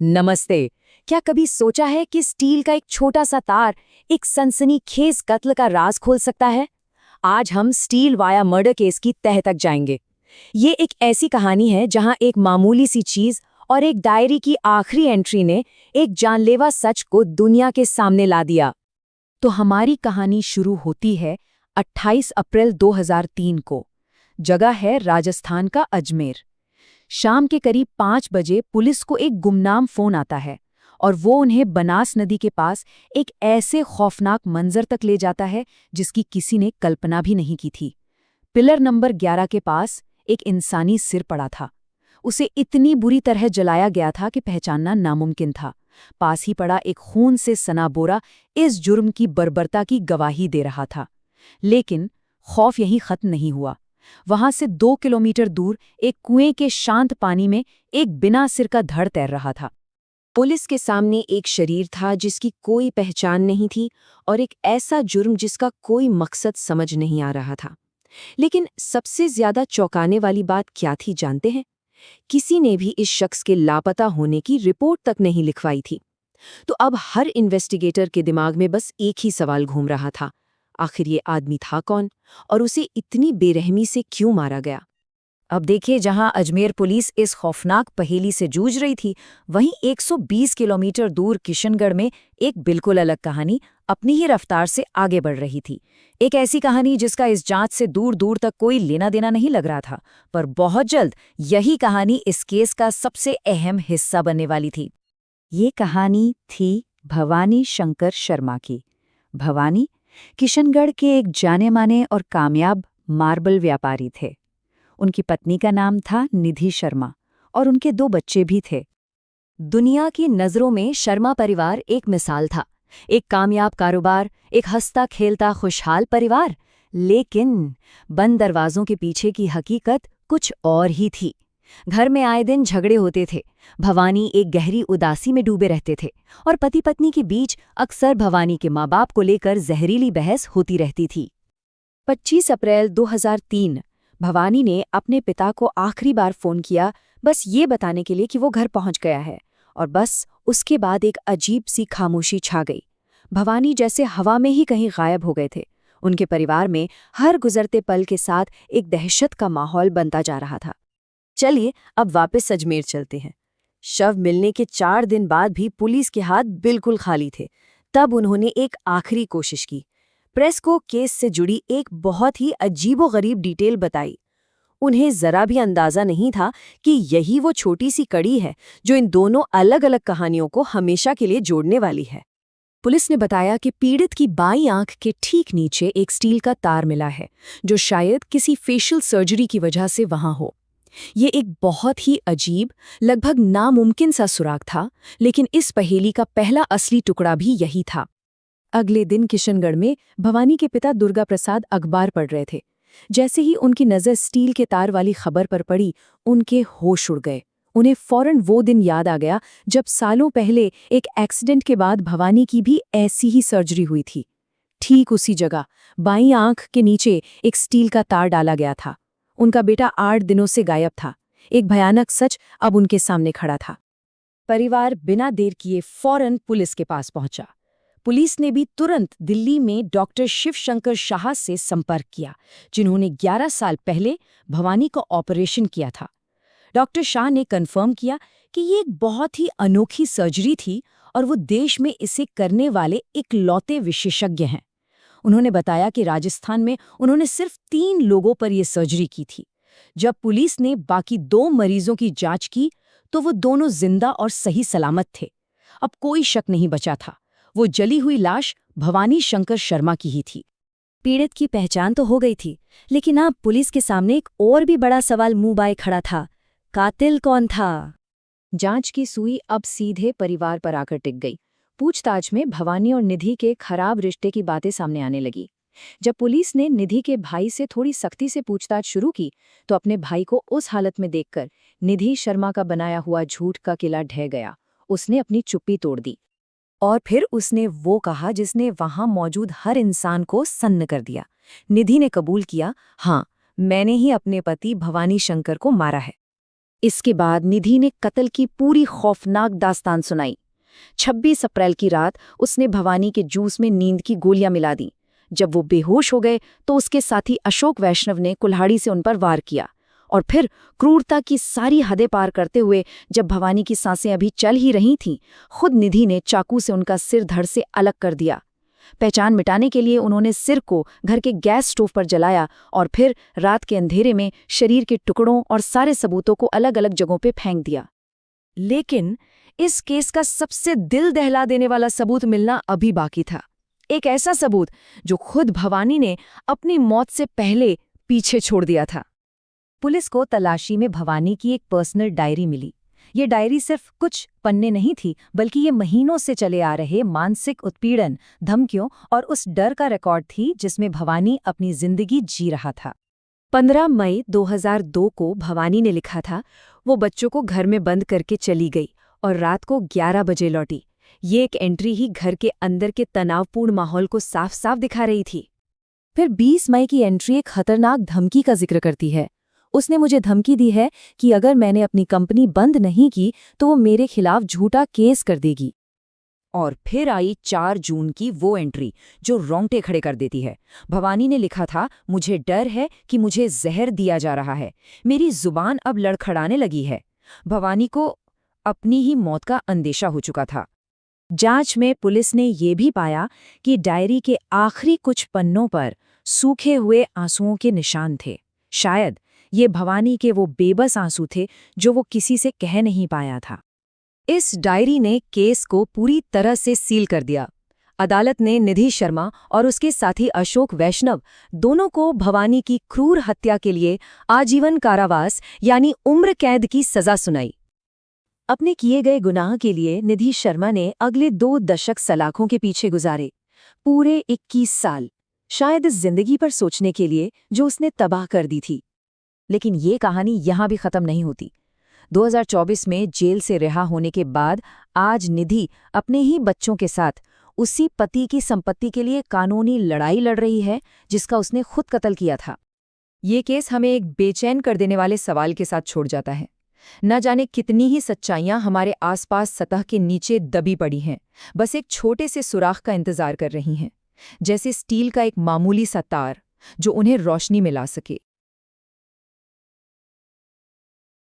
नमस्ते। क्या कभी सोचा है कि स्टील का एक छोटा सा तार एक सनसनीखेज कत्ल का राज खोल सकता है? आज हम स्टील वाया मर्डर केस की तह तक जाएंगे। ये एक ऐसी कहानी है जहां एक मामूली सी चीज और एक डायरी की आखिरी एंट्री ने एक जानलेवा सच को दुनिया के सामने ला दिया। तो हमारी कहानी शुरू होती है 28 अप्रैल 2003 को। जगह है राजस्थान का अजमेर। शाम के करीब 5 बजे पुलिस को एक गुमनाम फोन आता है और वो उन्हें बनास नदी के पास एक ऐसे खौफनाक मंजर तक ले जाता है जिसकी किसी ने कल्पना भी नहीं की थी। पिलर नंबर 11 के पास एक इंसानी सिर पड़ा था। उसे इतनी बुरी तरह जलाया गया था कि पहचानना नामुमकिन था। पास ही पड़ा एक खून से सना बोरा इस जुर्म की बर्बरता की गवाही दे रहा था। लेकिन खौफ यहीं खत्म नहीं हुआ। वहां से 2 किलोमीटर दूर एक कुएं के शांत पानी में एक बिना सिर का धड़ तैर रहा था। पुलिस के सामने एक शरीर था जिसकी कोई पहचान नहीं थी और एक ऐसा जुर्म जिसका कोई मकसद समझ नहीं आ रहा था। लेकिन सबसे ज्यादा चौंकाने वाली बात क्या थी जानते हैं? किसी ने भी इस शख्स के लापता होने की रिपोर्ट तक नहीं लिखवाई थी। तो अब हर इन्वेस्टिगेटर के दिमाग में बस एक ही सवाल घूम रहा था, आखिर ये आदमी था कौन और उसे इतनी बेरहमी से क्यों मारा गया? अब देखिए, जहां अजमेर पुलिस इस खौफनाक पहेली से जूझ रही थी, वहीं 120 किलोमीटर दूर किशनगढ़ में एक बिल्कुल अलग कहानी अपनी ही रफ्तार से आगे बढ़ रही थी। एक ऐसी कहानी जिसका इस जांच से दूर दूर तक कोई लेना देना नहीं लग रहा था, पर बहुत जल्द यही कहानी इस केस का सबसे अहम हिस्सा बनने वाली थी। ये कहानी थी भवानी शंकर शर्मा की। भवानी किशनगढ़ के एक जाने माने और कामयाब मार्बल व्यापारी थे। उनकी पत्नी का नाम था निधि शर्मा और उनके 2 बच्चे भी थे। दुनिया की नज़रों में शर्मा परिवार एक मिसाल था, एक कामयाब कारोबार, एक हंसता खेलता खुशहाल परिवार। लेकिन बंद दरवाजों के पीछे की हकीकत कुछ और ही थी। घर में आए दिन झगड़े होते थे। भवानी एक गहरी उदासी में डूबे रहते थे और पति पत्नी के बीच अक्सर भवानी के माँ बाप को लेकर जहरीली बहस होती रहती थी। 25 अप्रैल 2003 भवानी ने अपने पिता को आखिरी बार फोन किया, बस ये बताने के लिए कि वो घर पहुंच गया है। और बस उसके बाद एक अजीब सी खामोशी छा गई। भवानी जैसे हवा में ही कहीं गायब हो गए थे। उनके परिवार में हर गुजरते पल के साथ एक दहशत का माहौल बनता जा रहा था। चलिए अब वापस अजमेर चलते हैं। शव मिलने के 4 दिन बाद भी पुलिस के हाथ बिल्कुल खाली थे। तब उन्होंने एक आखिरी कोशिश की। प्रेस को केस से जुड़ी एक बहुत ही अजीबोगरीब डिटेल बताई। उन्हें जरा भी अंदाजा नहीं था कि यही वो छोटी सी कड़ी है जो इन दोनों अलग अलग कहानियों को हमेशा के लिए जोड़ने वाली है। पुलिस ने बताया कि पीड़ित की बाईं आंख के ठीक नीचे एक स्टील का तार मिला है, जो शायद किसी फेशियल सर्जरी की वजह से वहां हो। ये एक बहुत ही अजीब, लगभग नामुमकिन सा सुराग था, लेकिन इस पहेली का पहला असली टुकड़ा भी यही था। अगले दिन किशनगढ़ में भवानी के पिता दुर्गा प्रसाद अखबार पढ़ रहे थे। जैसे ही उनकी नज़र स्टील के तार वाली खबर पर पड़ी, उनके होश उड़ गए। उन्हें फौरन वो दिन याद आ गया जब सालों पहले एक एक्सीडेंट के बाद भवानी की भी ऐसी ही सर्जरी हुई थी। ठीक उसी जगह बाईं आंख के नीचे एक स्टील का तार डाला गया था। उनका बेटा 8 दिनों से गायब था। एक भयानक सच अब उनके सामने खड़ा था। परिवार बिना देर किए फौरन पुलिस के पास पहुंचा। पुलिस ने भी तुरंत दिल्ली में डॉक्टर शिवशंकर शाह से संपर्क किया, जिन्होंने 11 साल पहले भवानी का ऑपरेशन किया था। डॉक्टर शाह ने कन्फर्म किया कि ये एक बहुत ही अनोखी सर्जरी थी और वो देश में इसे करने वाले इकलौते विशेषज्ञ हैं। उन्होंने बताया कि राजस्थान में उन्होंने सिर्फ 3 लोगों पर यह सर्जरी की थी। जब पुलिस ने बाकी 2 मरीजों की जांच की तो वो दोनों जिंदा और सही सलामत थे। अब कोई शक नहीं बचा था, वो जली हुई लाश भवानी शंकर शर्मा की ही थी। पीड़ित की पहचान तो हो गई थी, लेकिन अब पुलिस के सामने एक और भी बड़ा सवाल मुंह बाए खड़ा था। कातिल कौन था? जांच की सुई अब सीधे परिवार पर आकर टिक गई। पूछताछ में भवानी और निधि के खराब रिश्ते की बातें सामने आने लगी। जब पुलिस ने निधि के भाई से थोड़ी सख्ती से पूछताछ शुरू की, तो अपने भाई को उस हालत में देखकर निधि शर्मा का बनाया हुआ झूठ का किला ढह गया। उसने अपनी चुप्पी तोड़ दी और फिर उसने वो कहा जिसने वहां मौजूद हर इंसान को सन्न कर दिया। निधि ने कबूल किया, हाँ, मैंने ही अपने पति भवानी शंकर को मारा है। इसके बाद निधि ने कत्ल की पूरी खौफनाक दास्तान सुनाई। 26 अप्रैल की रात उसने भवानी के जूस में नींद की गोलियां मिला दी। जब वो बेहोश हो गए तो उसके साथी अशोक वैष्णव ने कुल्हाड़ी से उन पर वार किया और फिर क्रूरता की सारी हदें पार करते हुए जब भवानी की सांसें अभी चल ही रही थीं, खुद निधि ने चाकू से उनका सिर धड़ से अलग कर दिया। पहचान मिटाने के लिए उन्होंने सिर को घर के गैस स्टोव पर जलाया और फिर रात के अंधेरे में शरीर के टुकड़ों और सारे सबूतों को अलग अलग जगहों पे फेंक दिया। लेकिन इस केस का सबसे दिल दहला देने वाला सबूत मिलना अभी बाकी था। एक ऐसा सबूत जो खुद भवानी ने अपनी मौत से पहले पीछे छोड़ दिया था। पुलिस को तलाशी में भवानी की एक पर्सनल डायरी मिली। ये डायरी सिर्फ कुछ पन्ने नहीं थी, बल्कि ये महीनों से चले आ रहे मानसिक उत्पीड़न, धमकियों और उस डर का रिकॉर्ड थी जिसमें भवानी अपनी जिंदगी जी रहा था। 15 मई 2002 को भवानी ने लिखा था, वो बच्चों को घर में बंद करके चली गई और रात को 11 बजे लौटी। ये एक एंट्री ही घर के अंदर के तनावपूर्ण माहौल को साफ साफ दिखा रही थी। फिर 20 मई की एंट्री एक खतरनाक धमकी का जिक्र करती है। उसने मुझे धमकी दी है कि अगर मैंने अपनी कंपनी बंद नहीं की तो वो मेरे खिलाफ झूठा केस कर देगी। और फिर आई 4 जून की वो एंट्री जो रोंगटे खड़े कर देती है। भवानी ने लिखा था, मुझे डर है कि मुझे जहर दिया जा रहा है, मेरी जुबान अब लड़खड़ाने लगी है। भवानी को अपनी ही मौत का अंदेशा हो चुका था। जांच में पुलिस ने ये भी पाया कि डायरी के आखिरी कुछ पन्नों पर सूखे हुए आंसुओं के निशान थे। शायद ये भवानी के वो बेबस आंसू थे जो वो किसी से कह नहीं पाया था। इस डायरी ने केस को पूरी तरह से सील कर दिया। अदालत ने निधि शर्मा और उसके साथी अशोक वैष्णव दोनों को भवानी की क्रूर हत्या के लिए आजीवन कारावास यानी उम्र कैद की सजा सुनाई। अपने किए गए गुनाह के लिए निधि शर्मा ने अगले 2 दशक सलाखों के पीछे गुजारे, पूरे 21 साल, शायद इस जिंदगी पर सोचने के लिए जो उसने तबाह कर दी थी। लेकिन ये कहानी यहाँ भी खत्म नहीं होती। 2024 में जेल से रिहा होने के बाद आज निधि अपने ही बच्चों के साथ उसी पति की संपत्ति के लिए कानूनी लड़ाई लड़ रही है जिसका उसने खुद कत्ल किया था। ये केस हमें एक बेचैन कर देने वाले सवाल के साथ छोड़ जाता है। न जाने कितनी ही सच्चाइयां हमारे आसपास सतह के नीचे दबी पड़ी हैं, बस एक छोटे से सुराख का इंतजार कर रही हैं, जैसे स्टील का एक मामूली सा तार जो उन्हें रोशनी में ला सके।